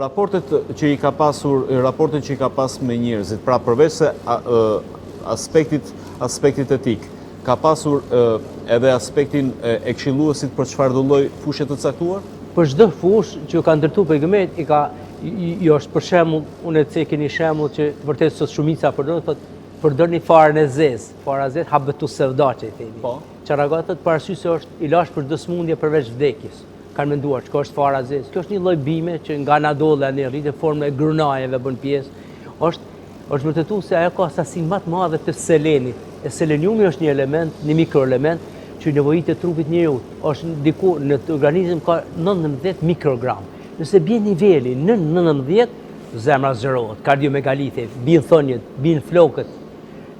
Raportet që i ka pas me njerëzit, pra përveç se aspektit etik, ka pasur edhe aspektin e këshilluesit për çfarë do lloj fushë të caktuar? Për çdo fushë që ka ndërtuar pejgamberi jo është për shembull, unë e keni shembull që vërtet sot shumica përdorni farën e zezë. Fara e zezë habetu sevda që i themi. Po. Çfarë thot parasysh se është ilaç për çdo sëmundje përveç vdekjes. Kanë menduar çka është fara e zezë. Kjo është një lloj bime që nga nadolla në rritë formë e grënajeve bën pjesë. Është vërtetuar se ajo ka sasi më të madhe të selenit. E seleniumi është një element, një mikroelement që nevojitë e trupit njeriu. Është diku në organizëm ka 19 mikrogram. Nëse bie niveli në 19, zemra zgjerohet, kardiomegalite, bien thonjët, bien flokët.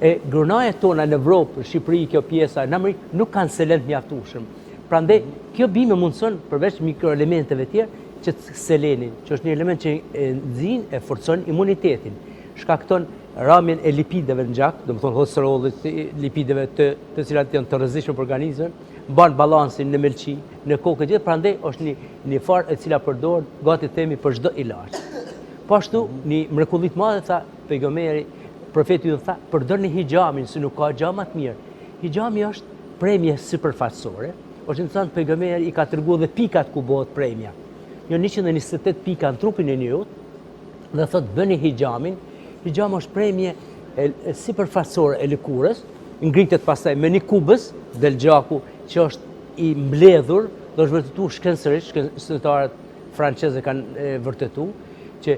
E grunajet tona në Evropë, Shqipëri, kjo pjesa, në Amerikë nuk kanë selen mjaftueshëm. Prandaj kjo bime mundson përveç mikroelementeve tjerë që selenin, që është një element që e nxin e forcon imunitetin, shkakton rrëmjen e lipideve në gjak, domethënë kolesterollit, lipideve të cilat janë të rrezikshme për organizmin, bën balansin në melçi, në kokë gjithë, prandaj është një farë e cila përdoret gati themi për çdo ilaç. Po ashtu një mrekulli të madhe tha pejgamberi, profeti ju tha, përdorni hijamin, se nuk ka gjë më të mirë. Hijami është premje sipërfaqësore. Është interesant pejgamberi i ka treguar dhe pikat ku bëhet premja. Jo 128 pika në trupin e njeriu dhe thot bëni hijamin. Hijami është premje sipërfaqësore e lëkurës, ngritet pastaj me një kubës del gjaku që është i mbledhur, do është vërtetuar shkencërisht, shkencëtarët francezë kanë vërtetuar që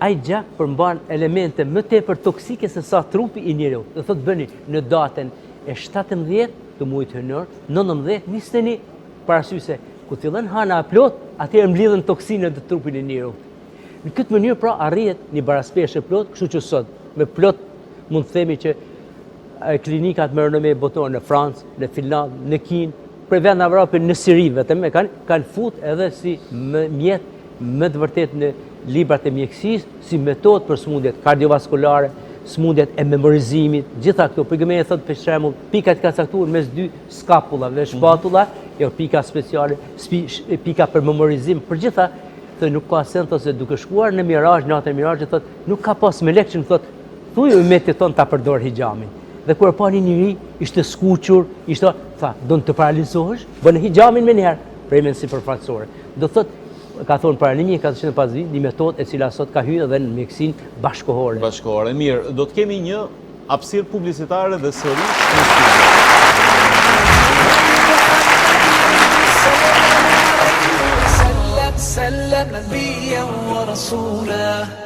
ai gjak përmban elemente më tepër toksike se sa trupi i njeriu. Do thotë bëni në datën e 17 të muajit hënor, 19, 21, parasysh se ku fillon hana e plot, atëherë mbledhen toksinat të trupit të njeriu. Në këtë mënyrë pra arrihet një baraspeshje plot, kështu që sot me plot mund të themi që klinikat me renome botërore në Francë, në Finland, në Kinë, për vend në Evropë, në Siri vetëm kanë fut edhe si mjet më të vërtet në librat e mjekësisë, si metodë për smundjet kardiovaskulare, smundjet e memorizimit, gjitha këto. Pejgamberi thotë për shembull, pikat ka caktuar mes dy skapullave, shpatulla, jo pika speciale, pika për memorizim, për gjitha, thotë nuk ka sen se duke shkuar në Mirazh, natën e Mirazhit, thotë nuk ka pas melek që thotë, thuaj umetit ton ta përdor hijamin. Dhe kur pa një njeri, ishte skuqur, ishte, tha, do të paralizohesh, bën hijamin me njëherë, premjen sipërfaqësore. Do thotë, ka thonë para 1405 vit, një metodë e cila sot ka hyrë edhe në mjekësinë bashkëkohore. Bashkëkohore, mirë. Do të kemi një hapësirë publicitare dhe sërish në studio.